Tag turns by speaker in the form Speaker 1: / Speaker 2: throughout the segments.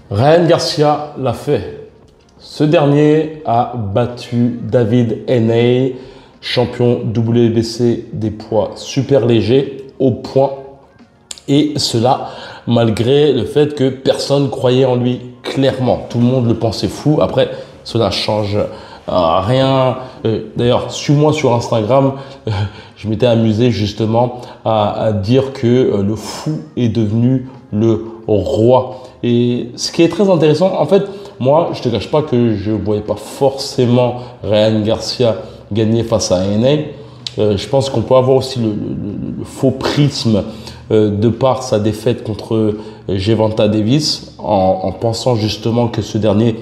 Speaker 1: Ryan Garcia l'a fait. Ce dernier a battu David Haney, champion WBC des poids super légers, au point. Et cela malgré le fait que personne ne croyait en lui, clairement. Tout le monde le pensait fou. Après, cela change rien. D'ailleurs, suis-moi sur Instagram. Je m'étais amusé justement à dire que le fou est devenu le roi. Et ce qui est très intéressant, en fait, moi, je te cache pas que je ne voyais pas forcément Ryan Garcia gagner face à Haney. Je pense qu'on peut avoir aussi le faux prisme de par sa défaite contre Gervonta Davis en pensant justement que ce dernier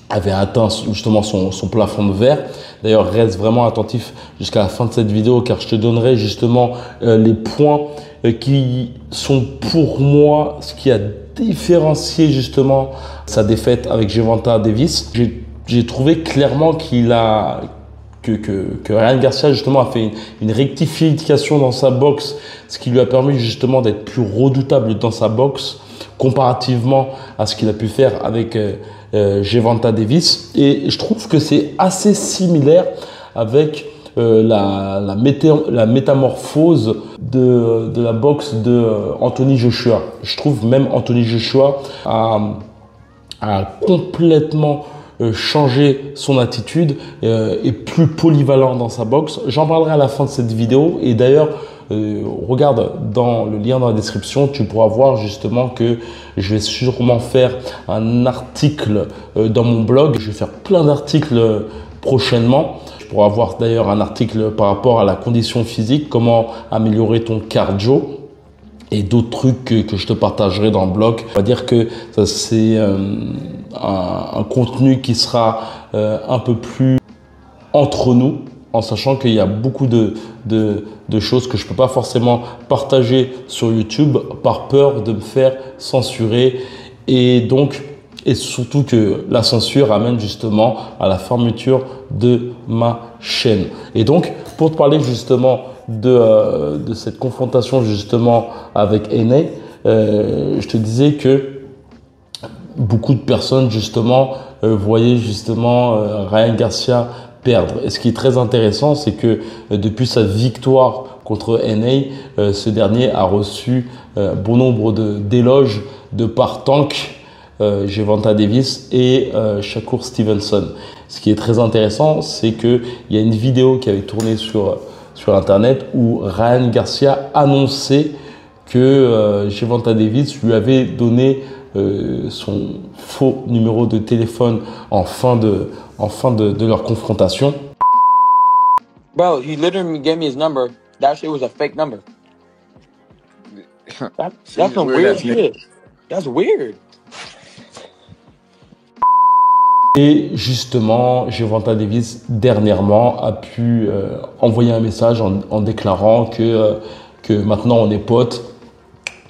Speaker 1: avait atteint justement son plafond de verre. D'ailleurs, reste vraiment attentif jusqu'à la fin de cette vidéo car je te donnerai justement les points qui sont pour moi ce qui a différencié justement sa défaite avec Gervonta Davis. J'ai trouvé clairement que Ryan Garcia justement a fait une rectification dans sa boxe, ce qui lui a permis justement d'être plus redoutable dans sa boxe comparativement à ce qu'il a pu faire avec Gervonta Davis. Et je trouve que c'est assez similaire avec la métamorphose de la boxe de Anthony Joshua. Je trouve même Anthony Joshua a complètement changer son attitude et plus polyvalent dans sa boxe. J'en parlerai à la fin de cette vidéo et d'ailleurs regarde dans le lien dans la description, tu pourras voir justement que je vais sûrement faire un article dans mon blog. Je vais faire plein d'articles prochainement. Tu pourras voir d'ailleurs un article par rapport à la condition physique, comment améliorer ton cardio et d'autres trucs que je te partagerai dans le blog. On va dire que c'est un contenu qui sera un peu plus entre nous, en sachant qu'il y a beaucoup de choses que je ne peux pas forcément partager sur YouTube par peur de me faire censurer. Et surtout que la censure amène justement à la fermeture de ma chaîne. Et donc, pour te parler justement de cette confrontation justement avec Haney, je te disais que beaucoup de personnes justement voyaient justement Ryan Garcia perdre. Et ce qui est très intéressant, c'est que depuis sa victoire contre Haney, ce dernier a reçu bon nombre d'éloges de par Tank, Gervonta Davis et Shakur Stevenson. Ce qui est très intéressant, c'est qu'il y a une vidéo qui avait tourné sur Internet où Ryan Garcia annonçait que Gervonta Davis lui avait donné son faux numéro de téléphone en fin de leur confrontation.
Speaker 2: Bro, he literally gave me his number. That shit was a fake number. That's some weird shit. That's weird.
Speaker 1: Et justement, Gervonta Davis dernièrement a pu envoyer un message en déclarant que maintenant on est potes,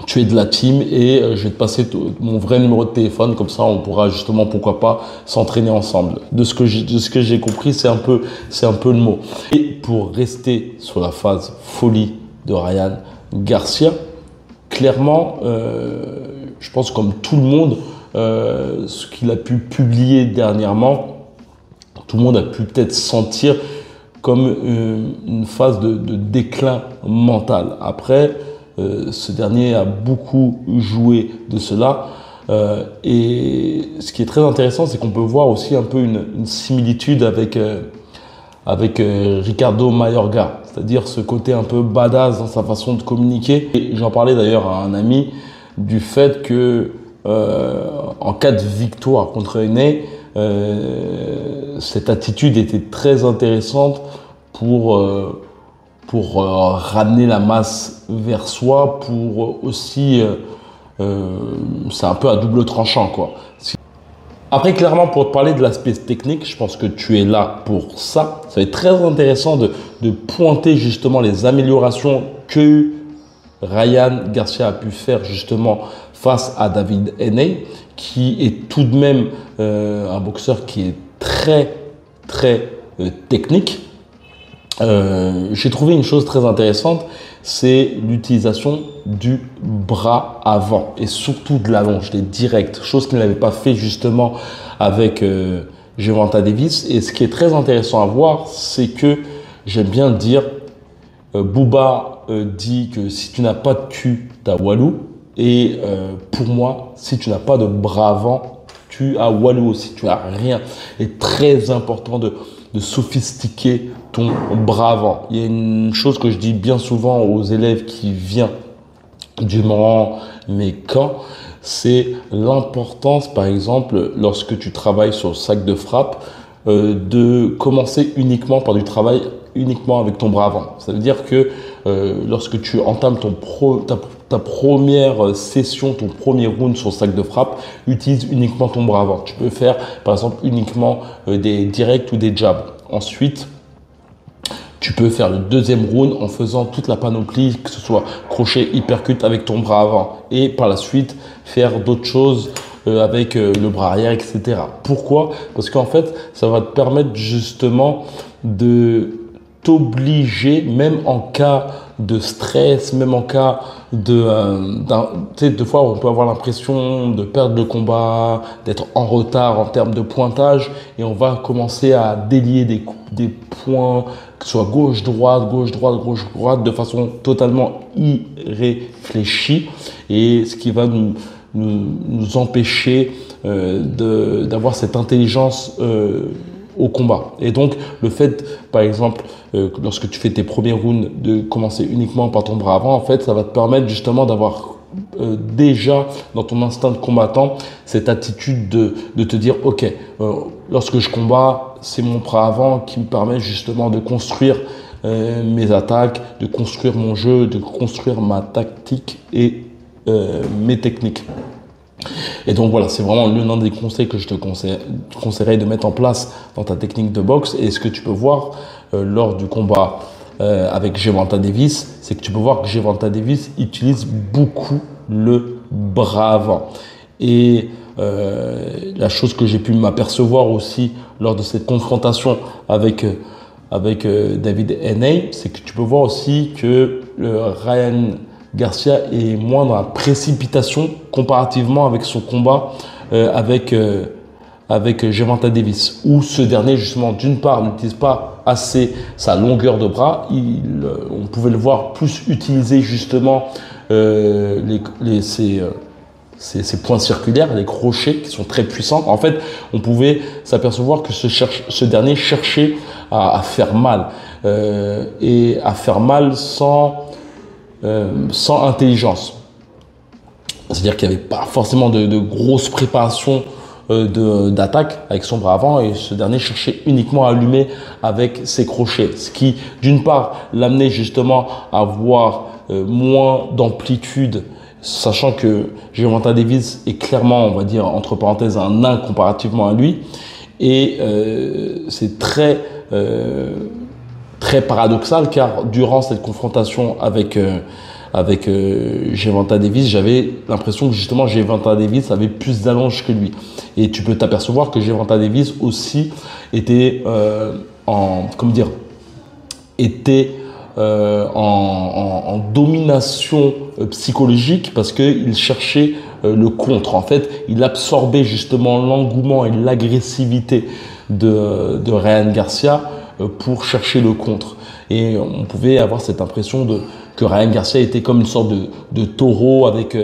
Speaker 1: tu es de la team et je vais te passer mon vrai numéro de téléphone, comme ça on pourra justement, pourquoi pas, s'entraîner ensemble. De ce que j'ai compris, c'est un peu le mot. Et pour rester sur la phase folie de Ryan Garcia, clairement, je pense comme tout le monde, ce qu'il a pu publier dernièrement, tout le monde a pu peut-être sentir comme une phase de déclin mental. Après, ce dernier a beaucoup joué de cela. Et ce qui est très intéressant, c'est qu'on peut voir aussi un peu une similitude avec Ricardo Mayorga, c'est-à-dire ce côté un peu badass dans sa façon de communiquer. Et j'en parlais d'ailleurs à un ami du fait que en cas de victoire contre Haney, cette attitude était très intéressante pour ramener la masse vers soi, pour aussi, c'est un peu à double tranchant quoi. Après, clairement, pour te parler de l'aspect technique, je pense que tu es là pour ça. Ça va être très intéressant de pointer justement les améliorations que Ryan Garcia a pu faire justement face à David Haney, qui est tout de même un boxeur qui est très technique. J'ai trouvé une chose très intéressante, c'est l'utilisation du bras avant et surtout de la longe, des directs, chose qu'il n'avait pas fait justement avec Gervonta Davis. Et ce qui est très intéressant à voir, c'est que j'aime bien dire, Booba dit que si tu n'as pas de cul, tu as Walou. Et pour moi, si tu n'as pas de bras avant, tu as Walou aussi, tu n'as rien. Il est très important de sophistiquer ton bras avant. Il y a une chose que je dis bien souvent aux élèves qui viennent durant mes camps, c'est l'importance, par exemple, lorsque tu travailles sur le sac de frappe, de commencer uniquement par du travail uniquement avec ton bras avant. Ça veut dire que lorsque tu entames ta première session, ton premier round sur le sac de frappe, utilise uniquement ton bras avant. Tu peux faire par exemple uniquement des directs ou des jabs. Ensuite, tu peux faire le deuxième round en faisant toute la panoplie, que ce soit crochet, uppercut avec ton bras avant. Et par la suite, faire d'autres choses avec le bras arrière, etc. Pourquoi? Parce qu'en fait, ça va te permettre justement de t'obliger, même en cas de stress, même en cas de... tu sais, des fois, on peut avoir l'impression de perdre le combat, d'être en retard en termes de pointage, et on va commencer à délier des points, que ce soit gauche-droite, gauche-droite, gauche-droite, de façon totalement irréfléchie, et ce qui va nous empêcher d'avoir cette intelligence au combat. Et donc, le fait, par exemple, lorsque tu fais tes premiers rounds, de commencer uniquement par ton bras avant, en fait, ça va te permettre justement d'avoir déjà dans ton instinct de combattant cette attitude de te dire, ok, lorsque je combats, c'est mon bras avant qui me permet justement de construire mes attaques, de construire mon jeu, de construire ma tactique et mes techniques. Et donc voilà, c'est vraiment l'un des conseils que je te conseillerais de mettre en place dans ta technique de boxe. Et ce que tu peux voir lors du combat avec Gervonta Davis, c'est que tu peux voir que Gervonta Davis utilise beaucoup le bras avant. Et la chose que j'ai pu m'apercevoir aussi lors de cette confrontation avec David Haney, c'est que tu peux voir aussi que Ryan Garcia est moins dans la précipitation comparativement avec son combat avec Gervonta Davis, où ce dernier justement d'une part n'utilise pas assez sa longueur de bras, on pouvait le voir plus utiliser justement ces points circulaires, les crochets qui sont très puissants. En fait, on pouvait s'apercevoir que ce dernier cherchait à faire mal et à faire mal sans intelligence. C'est-à-dire qu'il n'y avait pas forcément de grosses préparations d'attaque avec son bras avant, et ce dernier cherchait uniquement à allumer avec ses crochets. Ce qui, d'une part, l'amenait justement à avoir moins d'amplitude, sachant que Gervonta Davis est clairement, on va dire, entre parenthèses, un nain comparativement à lui. Et c'est très paradoxal, car durant cette confrontation avec Gervonta Davis, j'avais l'impression que justement Gervonta Davis avait plus d'allonge que lui. Et tu peux t'apercevoir que Gervonta Davis aussi était en domination psychologique, parce qu'il cherchait le contre. En fait, il absorbait justement l'engouement et l'agressivité de Ryan Garcia pour chercher le contre. Et on pouvait avoir cette impression que Ryan Garcia était comme une sorte de taureau avec,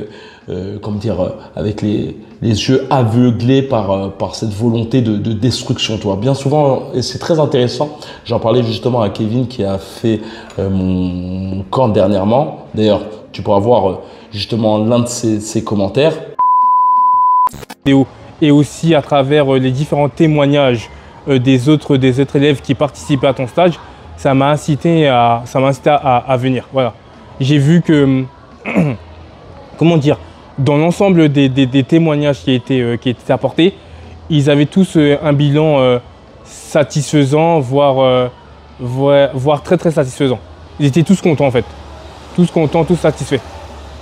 Speaker 1: avec les yeux aveuglés par cette volonté de destruction. Tu vois, bien souvent, et c'est très intéressant, j'en parlais justement à Kevin qui a fait mon camp dernièrement. D'ailleurs, tu pourras voir justement l'un de ses commentaires.
Speaker 3: Et aussi à travers les différents témoignages des autres élèves qui participaient à ton stage, ça m'a incité à venir. Voilà. J'ai vu que, comment dire, dans l'ensemble des témoignages qui étaient apportés, ils avaient tous un bilan satisfaisant, voire très très satisfaisant. Ils étaient tous contents en fait. Tous contents, tous satisfaits.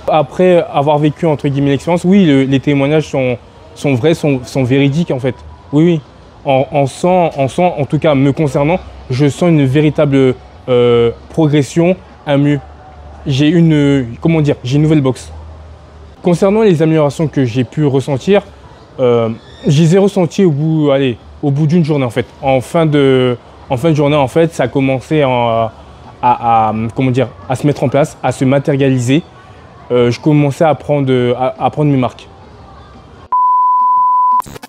Speaker 3: Après avoir vécu entre guillemets l'expérience, oui, les témoignages sont vrais, sont véridiques en fait. Oui, oui. On sent, en tout cas me concernant, je sens une véritable progression à mieux. j'ai comment dire, j'ai une nouvelle boxe. Concernant les améliorations que j'ai pu ressentir, je les ai ressenties au bout d'une journée en fait. En fin de journée en fait, ça a commencé comment dire, à se mettre en place, à se matérialiser. Je commençais à prendre mes marques.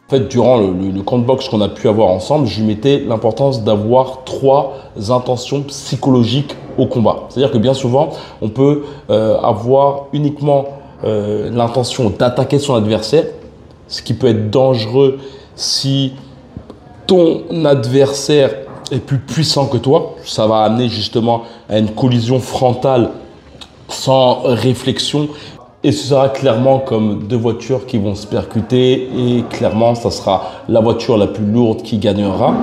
Speaker 1: En fait, durant le camp de boxe qu'on a pu avoir ensemble, je lui mettais l'importance d'avoir 3 intentions psychologiques au combat. C'est-à-dire que bien souvent, on peut avoir uniquement l'intention d'attaquer son adversaire, ce qui peut être dangereux si ton adversaire est plus puissant que toi. Ça va amener justement à une collision frontale sans réflexion. Et ce sera clairement comme 2 voitures qui vont se percuter et clairement, ça sera la voiture la plus lourde qui gagnera.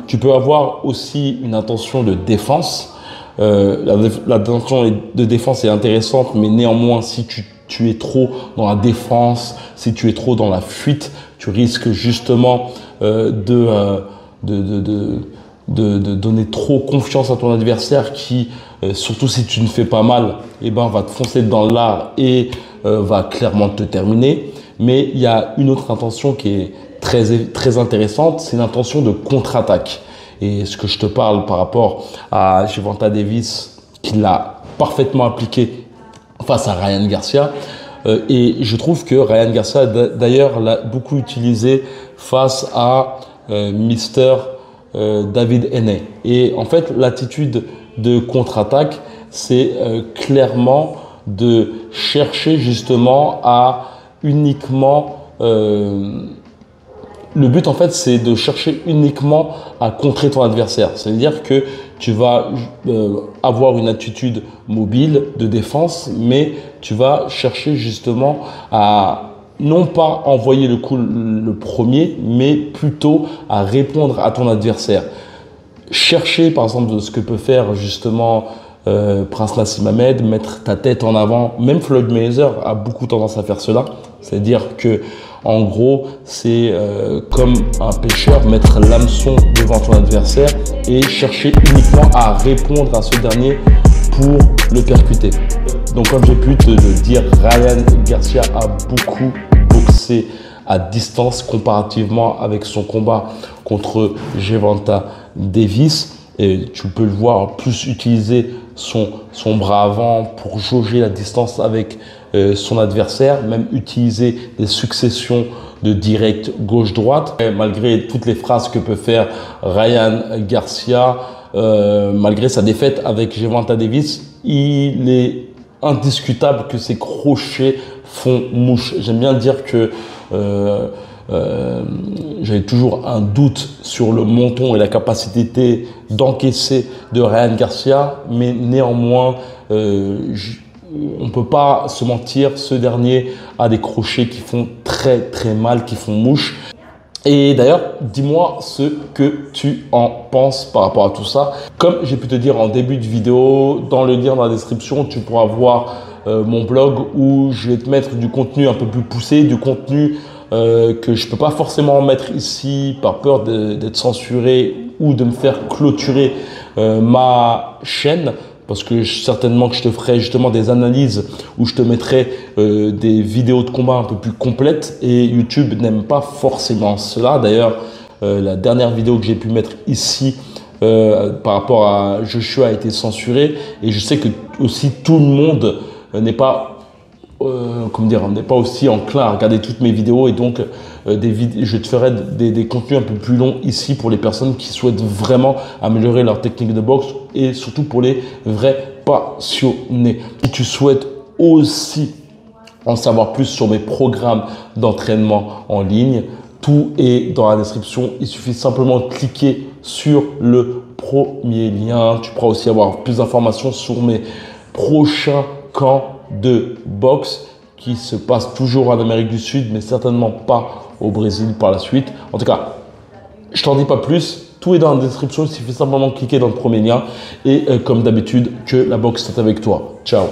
Speaker 1: Tu peux avoir aussi une intention de défense. L'intention de défense est intéressante, mais néanmoins, si tu es trop dans la défense, si tu es trop dans la fuite, tu risques justement de donner trop confiance à ton adversaire qui, surtout si tu ne fais pas mal, va te foncer dans l'art et va clairement te terminer. Mais il y a une autre intention qui est très intéressante, c'est l'intention de contre-attaque. Et ce que je te parle par rapport à Gervonta Davis, qui l'a parfaitement appliqué face à Ryan Garcia. Et je trouve que Ryan Garcia, d'ailleurs, l'a beaucoup utilisé face à Mr. David Haney. Et en fait, l'attitude de contre-attaque, c'est clairement de chercher justement à uniquement... le but, en fait, c'est de chercher uniquement à contrer ton adversaire. C'est-à-dire que tu vas avoir une attitude mobile de défense, mais tu vas chercher justement à non pas envoyer le coup le premier, mais plutôt à répondre à ton adversaire. Chercher, par exemple, ce que peut faire justement Prince Nassim Hamed, mettre ta tête en avant. Même Floyd Mayweather a beaucoup tendance à faire cela. C'est-à-dire que, en gros, c'est comme un pêcheur, mettre l'hameçon devant ton adversaire et chercher uniquement à répondre à ce dernier pour le percuter. Donc, comme j'ai pu te le dire, Ryan Garcia a beaucoup boxé à distance comparativement avec son combat contre Gervonta Davis. Et tu peux le voir plus utiliser son bras avant pour jauger la distance avec son adversaire, même utiliser des successions de direct gauche-droite. Malgré toutes les phrases que peut faire Ryan Garcia, malgré sa défaite avec Gervonta Davis, il est indiscutable que ses crochets font mouche. J'aime bien dire que j'avais toujours un doute sur le menton et la capacité d'encaisser de Ryan Garcia, mais néanmoins, on ne peut pas se mentir, ce dernier a des crochets qui font très mal, qui font mouche. Et d'ailleurs, dis-moi ce que tu en penses par rapport à tout ça. Comme j'ai pu te dire en début de vidéo, dans le lien dans la description, tu pourras voir mon blog où je vais te mettre du contenu un peu plus poussé, du contenu que je ne peux pas forcément mettre ici par peur d'être censuré ou de me faire clôturer ma chaîne. Parce que certainement que je te ferai justement des analyses où je te mettrai des vidéos de combat un peu plus complètes et YouTube n'aime pas forcément cela. D'ailleurs, la dernière vidéo que j'ai pu mettre ici par rapport à Joshua a été censurée et je sais que aussi tout le monde n'est pas n'est pas aussi enclin à regarder toutes mes vidéos et donc je te ferai des contenus un peu plus longs ici pour les personnes qui souhaitent vraiment améliorer leur technique de boxe et surtout pour les vrais passionnés. Si tu souhaites aussi en savoir plus sur mes programmes d'entraînement en ligne, tout est dans la description. Il suffit simplement de cliquer sur le premier lien. Tu pourras aussi avoir plus d'informations sur mes prochains camps de boxe qui se passe toujours en Amérique du Sud, mais certainement pas au Brésil par la suite. En tout cas, je t'en dis pas plus. Tout est dans la description. Il suffit simplement de cliquer dans le premier lien. Et comme d'habitude, que la boxe est avec toi. Ciao.